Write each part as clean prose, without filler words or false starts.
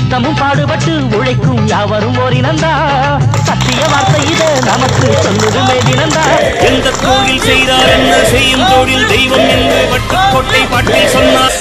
நித்தமும் பாடுபட்டு உழைக்கும் யாவரும் ஓரினந்தா சத்திய வார்த்தை இத நமக்கு சொல்லுதுமே தினந்தா எந்த கோயில் செய்தார் என்ன செய்யும் தொழில் தெய்வம் என்று வட்டுக்கோட்டை பாட்டில் சொன்னார்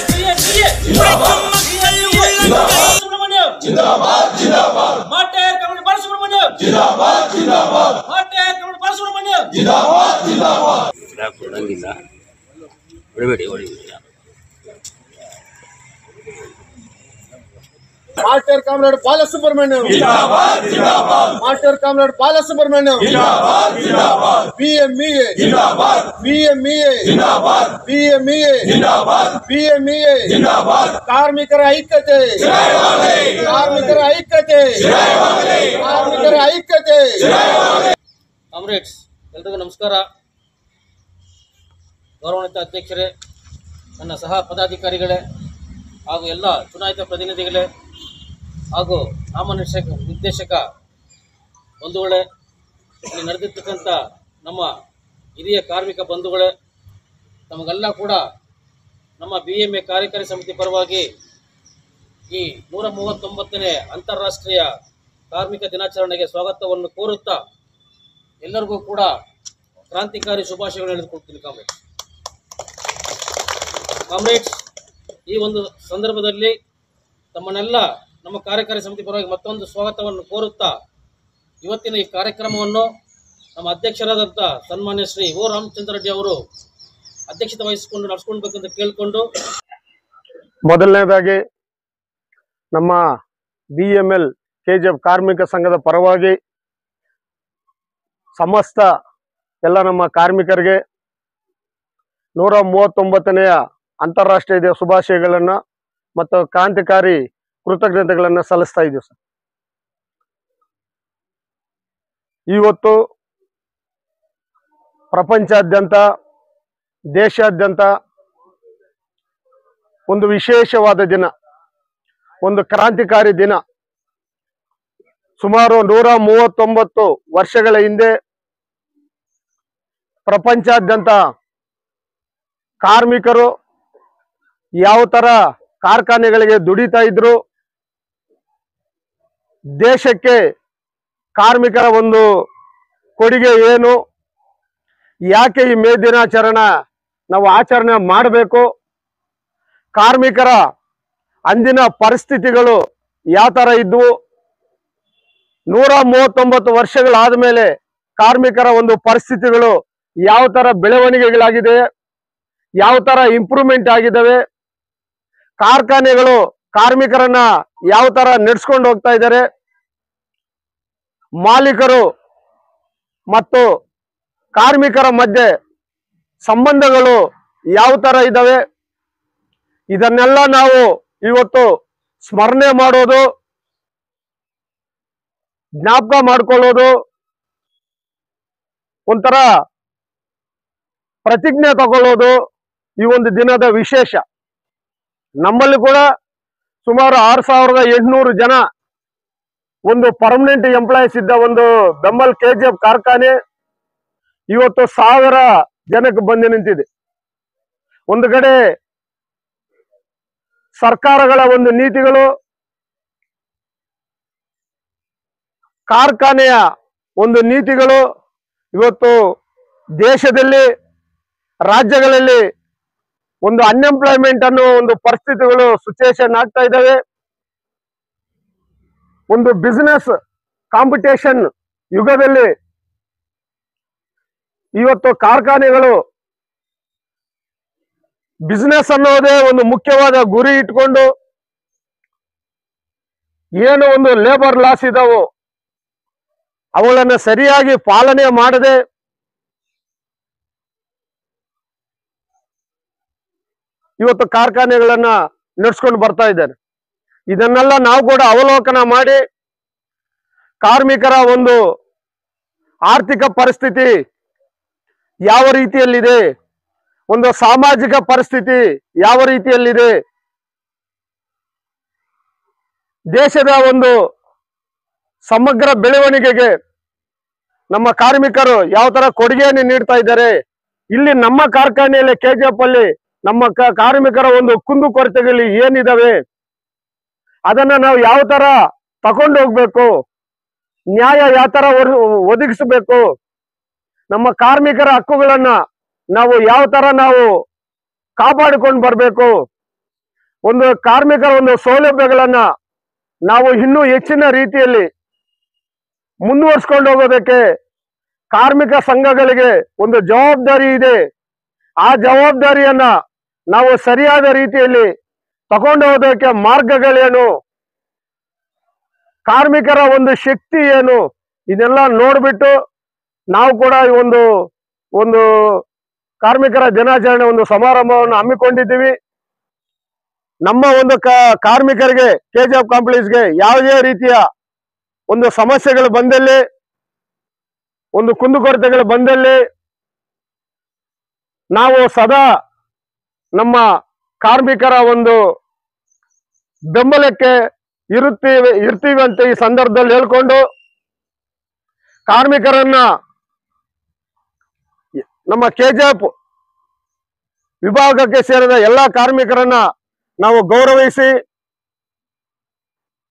Martyr Comrade Balasubramaniam. Jindabad, Jindabad. Martyr Comrade Balasubramaniam. Jindabad, Jindabad. BMEA. Jindabad. BMEA. Jindabad. BMEA. Jindabad. BMEA. Jindabad. ಕಾರ್ಮಿಕರ ಐಕ್ಯತೆ. ಜಯವಾಗಲಿ. ಕಾರ್ಮಿಕರ ಐಕ್ಯತೆ. ಜಯವಾಗಲಿ. ಕಾರ್ಮಿಕರ ಐಕ್ಯತೆ. ಜಯವಾಗಲಿ. ಕಾಮ್ರೇಡ್ಸ್ ಎಲ್ಲರಿಗೂ ನಮಸ್ಕಾರ. ಗೌರವಾನ್ವಿತ ಅಧ್ಯಕ್ಷರೇ, ನನ್ನ ಸಹ ಪದಾಧಿಕಾರಿಗಳೇ ಹಾಗೂ ಎಲ್ಲ ಚುನಾಯಿತ ಪ್ರತಿನಿಧಿಗಳೇ ಹಾಗೂ ನಿರ್ದೇಶಕ ಬಂಧುಗಳೇ, ಇಲ್ಲಿ ನಡೆದಿರ್ತಕ್ಕಂಥ ನಮ್ಮ ಹಿರಿಯ ಕಾರ್ಮಿಕ ಬಂಧುಗಳೇ, ನಮಗೆಲ್ಲ ಕೂಡ ನಮ್ಮ BMA ಕಾರ್ಯಕಾರಿ ಸಮಿತಿ ಪರವಾಗಿ ಈ 139ನೇ ಅಂತಾರಾಷ್ಟ್ರೀಯ ಕಾರ್ಮಿಕ ದಿನಾಚರಣೆಗೆ ಸ್ವಾಗತವನ್ನು ಕೋರುತ್ತಾ ಎಲ್ಲರಿಗೂ ಕೂಡ ಕ್ರಾಂತಿಕಾರಿ ಶುಭಾಶಯಗಳನ್ನು ಹೇಳಿಕೊಡ್ತೀನಿ. ಕಾಮ್ರೇಡ್ಸ್, ಈ ಒಂದು ಸಂದರ್ಭದಲ್ಲಿ ತಮ್ಮನ್ನೆಲ್ಲ ನಮ್ಮ ಕಾರ್ಯಕಾರಿ ಸಮಿತಿ ಪರವಾಗಿ ಮತ್ತೊಂದು ಸ್ವಾಗತವನ್ನು ಕೋರುತ್ತಾ ಇವತ್ತಿನ ಈ ಕಾರ್ಯಕ್ರಮವನ್ನು ನಮ್ಮ ಅಧ್ಯಕ್ಷರಾದಂಥ ಸನ್ಮಾನ್ಯ ಶ್ರೀ ಓ ರಾಮಚಂದ್ರ ರೆಡ್ಡಿ ಅವರು ಅಧ್ಯಕ್ಷತೆ ವಹಿಸಿಕೊಂಡು ನಡೆಸ್ಕೊಳ್ಬೇಕಂತ ಕೇಳಿಕೊಂಡು, ಮೊದಲನೇದಾಗಿ ನಮ್ಮ BML KGF ಕಾರ್ಮಿಕ ಸಂಘದ ಪರವಾಗಿ ಸಮಸ್ತ ಎಲ್ಲ ನಮ್ಮ ಕಾರ್ಮಿಕರಿಗೆ 139ನೇ ಅಂತಾರಾಷ್ಟ್ರೀಯ ಶುಭಾಶಯಗಳನ್ನು ಮತ್ತು ಕ್ರಾಂತಿಕಾರಿ ಕೃತಜ್ಞತೆಗಳನ್ನು ಸಲ್ಲಿಸ್ತಾ ಇದ್ದೀವಿ ಸರ್. ಇವತ್ತು ಪ್ರಪಂಚಾದ್ಯಂತ ದೇಶಾದ್ಯಂತ ಒಂದು ವಿಶೇಷವಾದ ದಿನ, ಒಂದು ಕ್ರಾಂತಿಕಾರಿ ದಿನ. ಸುಮಾರು 139 ವರ್ಷಗಳ ಹಿಂದೆ ಪ್ರಪಂಚಾದ್ಯಂತ ಕಾರ್ಮಿಕರು ಯಾವ ತರ ಕಾರ್ಖಾನೆಗಳಿಗೆ ದುಡಿತಾ ಇದ್ರು, ದೇಶಕ್ಕೆ ಕಾರ್ಮಿಕರ ಒಂದು ಕೊಡುಗೆ ಏನು, ಯಾಕೆ ಈ ಮೇ ದಿನಾಚರಣೆ ನಾವು ಆಚರಣೆ ಮಾಡಬೇಕು, ಕಾರ್ಮಿಕರ ಅಂದಿನ ಪರಿಸ್ಥಿತಿಗಳು ಯಾವ ತರ ಇದ್ವು, 139 ವರ್ಷಗಳಾದ ಮೇಲೆ ಕಾರ್ಮಿಕರ ಒಂದು ಪರಿಸ್ಥಿತಿಗಳು ಯಾವ ತರ ಬೆಳವಣಿಗೆಗಳಾಗಿದೆ, ಯಾವ ತರ ಇಂಪ್ರೂವ್ಮೆಂಟ್ ಆಗಿದ್ದಾವೆ, ಕಾರ್ಖಾನೆಗಳು ಕಾರ್ಮಿಕರನ್ನ ಯಾವ ತರ ನಡೆಸ್ಕೊಂಡು ಹೋಗ್ತಾ ಇದ್ದಾರೆ, ಮಾಲೀಕರು ಮತ್ತು ಕಾರ್ಮಿಕರ ಮಧ್ಯೆ ಸಂಬಂಧಗಳು ಯಾವ ತರ ಇದ್ದಾವೆ, ಇದನ್ನೆಲ್ಲ ನಾವು ಇವತ್ತು ಸ್ಮರಣೆ ಮಾಡೋದು, ಜ್ಞಾಪಕ ಮಾಡ್ಕೊಳ್ಳೋದು, ಒಂಥರ ಪ್ರತಿಜ್ಞೆ ತಗೊಳ್ಳೋದು ಈ ಒಂದು ದಿನದ ವಿಶೇಷ. ನಮ್ಮಲ್ಲಿ ಕೂಡ ಸುಮಾರು 6800 ಜನ ಒಂದು ಪರ್ಮನೆಂಟ್ ಎಂಪ್ಲಾಯೀಸ್ ಇದ್ದ ಒಂದು ಬೆಂಬಲ್ KGF ಕಾರ್ಖಾನೆ ಇವತ್ತು 1000 ಜನಕ್ಕೆ ಬಂದು ನಿಂತಿದೆ. ಒಂದು ಕಡೆ ಸರ್ಕಾರಗಳ ಒಂದು ನೀತಿಗಳು, ಕಾರ್ಖಾನೆಯ ಒಂದು ನೀತಿಗಳು ಇವತ್ತು ದೇಶದಲ್ಲಿ ರಾಜ್ಯಗಳಲ್ಲಿ ಒಂದು ಅನ್ಎಂಪ್ಲಾಯ್ಮೆಂಟ್ ಅನ್ನೋ ಒಂದು ಪರಿಸ್ಥಿತಿಗಳು ಸಿಚುವೇಶನ್ ಆಗ್ತಾ ಇದ್ದಾವೆ. ಒಂದು ಬಿಸಿನೆಸ್ ಕಾಂಪಿಟೇಷನ್ ಯುಗದಲ್ಲಿ ಇವತ್ತು ಕಾರ್ಖಾನೆಗಳು ಬಿಸಿನೆಸ್ ಅನ್ನೋದೇ ಒಂದು ಮುಖ್ಯವಾದ ಗುರಿ ಇಟ್ಕೊಂಡು ಏನು ಒಂದು ಲೇಬರ್ ಲಾಸ್ ಇದಾವೋ ಅವುಗಳನ್ನು ಸರಿಯಾಗಿ ಪಾಲನೆ ಮಾಡದೆ ಇವತ್ತು ಕಾರ್ಖಾನೆಗಳನ್ನ ನಡೆಸ್ಕೊಂಡು ಬರ್ತಾ ಇದ್ದಾರೆ. ಇದನ್ನೆಲ್ಲ ನಾವು ಕೂಡ ಅವಲೋಕನ ಮಾಡಿ ಕಾರ್ಮಿಕರ ಒಂದು ಆರ್ಥಿಕ ಪರಿಸ್ಥಿತಿ ಯಾವ ರೀತಿಯಲ್ಲಿದೆ, ಒಂದು ಸಾಮಾಜಿಕ ಪರಿಸ್ಥಿತಿ ಯಾವ ರೀತಿಯಲ್ಲಿದೆ, ದೇಶದ ಒಂದು ಸಮಗ್ರ ಬೆಳವಣಿಗೆಗೆ ನಮ್ಮ ಕಾರ್ಮಿಕರು ಯಾವ ತರ ಕೊಡುಗೆಯನ್ನು ನೀಡ್ತಾ ಇದ್ದಾರೆ, ಇಲ್ಲಿ ನಮ್ಮ ಕಾರ್ಖಾನೆಯಲ್ಲಿ KGF ಅಲ್ಲಿ ನಮ್ಮ ಕಾರ್ಮಿಕರ ಒಂದು ಕುಂದುಕೊರತೆಗಳು ಏನಿದಾವೆ, ಅದನ್ನ ನಾವು ಯಾವ ತರ ತಕೊಂಡು ಹೋಗ್ಬೇಕು, ನ್ಯಾಯ ಯಾವ ತರ ಒದಗಿಸಬೇಕು, ನಮ್ಮ ಕಾರ್ಮಿಕರ ಹಕ್ಕುಗಳನ್ನ ನಾವು ಯಾವ ತರ ನಾವು ಕಾಪಾಡಿಕೊಂಡು ಬರಬೇಕು, ಒಂದು ಕಾರ್ಮಿಕರ ಒಂದು ಸೌಲಭ್ಯಗಳನ್ನ ನಾವು ಇನ್ನೂ ಹೆಚ್ಚಿನ ರೀತಿಯಲ್ಲಿ ಮುಂದುವರ್ಸ್ಕೊಂಡು ಹೋಗೋದಕ್ಕೆ ಕಾರ್ಮಿಕ ಸಂಘಗಳಿಗೆ ಒಂದು ಜವಾಬ್ದಾರಿ ಇದೆ. ಆ ಜವಾಬ್ದಾರಿಯನ್ನ ನಾವು ಸರಿಯಾದ ರೀತಿಯಲ್ಲಿ ತಗೊಂಡು ಹೋಗೋದಕ್ಕೆ ಮಾರ್ಗಗಳೇನು, ಕಾರ್ಮಿಕರ ಒಂದು ಶಕ್ತಿ ಏನು, ಇದೆಲ್ಲ ನೋಡ್ಬಿಟ್ಟು ನಾವು ಕೂಡ ಈ ಒಂದು ಕಾರ್ಮಿಕರ ದಿನಾಚರಣೆ ಒಂದು ಸಮಾರಂಭವನ್ನು ಹಮ್ಮಿಕೊಂಡಿದ್ದೀವಿ. ನಮ್ಮ ಒಂದು ಕಾರ್ಮಿಕರಿಗೆ ಕೆಜಿಎಫ್ ಕಾಂಪ್ಲೆಕ್ಸ್ಗೆ ಯಾವುದೇ ರೀತಿಯ ಒಂದು ಸಮಸ್ಯೆಗಳು ಬಂದಲ್ಲಿ, ಒಂದು ಕುಂದುಕೊರತೆಗಳು ಬಂದಲ್ಲಿ ನಾವು ಸದಾ ನಮ್ಮ ಕಾರ್ಮಿಕರ ಒಂದು ಬೆಂಬಲಕ್ಕೆ ಇರ್ತೀವಿ ಅಂತ ಈ ಸಂದರ್ಭದಲ್ಲಿ ಹೇಳ್ಕೊಂಡು, ಕಾರ್ಮಿಕರನ್ನ ನಮ್ಮ ಕೆಜಿಎಫ್ ವಿಭಾಗಕ್ಕೆ ಸೇರಿದ ಎಲ್ಲ ಕಾರ್ಮಿಕರನ್ನ ನಾವು ಗೌರವಿಸಿ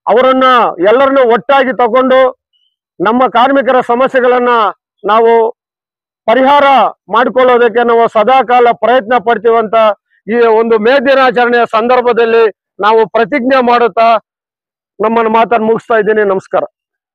ಅವರನ್ನ ಎಲ್ಲರನ್ನು ಒಟ್ಟಾಗಿ ತಗೊಂಡು ನಮ್ಮ ಕಾರ್ಮಿಕರ ಸಮಸ್ಯೆಗಳನ್ನ ನಾವು ಪರಿಹಾರ ಮಾಡಿಕೊಳ್ಳೋದಕ್ಕೆ ನಾವು ಸದಾಕಾಲ ಪ್ರಯತ್ನ ಪಡ್ತೀವಂತ ಈ ಒಂದು ಮೇ ದಿನಾಚರಣೆಯ ಸಂದರ್ಭದಲ್ಲಿ ನಾವು ಪ್ರತಿಜ್ಞೆ ಮಾಡುತ್ತಾ ನಮ್ಮನ್ನು ಮಾತನ್ನು ಮುಗಿಸ್ತಾ ಇದ್ದೀನಿ. ನಮಸ್ಕಾರ.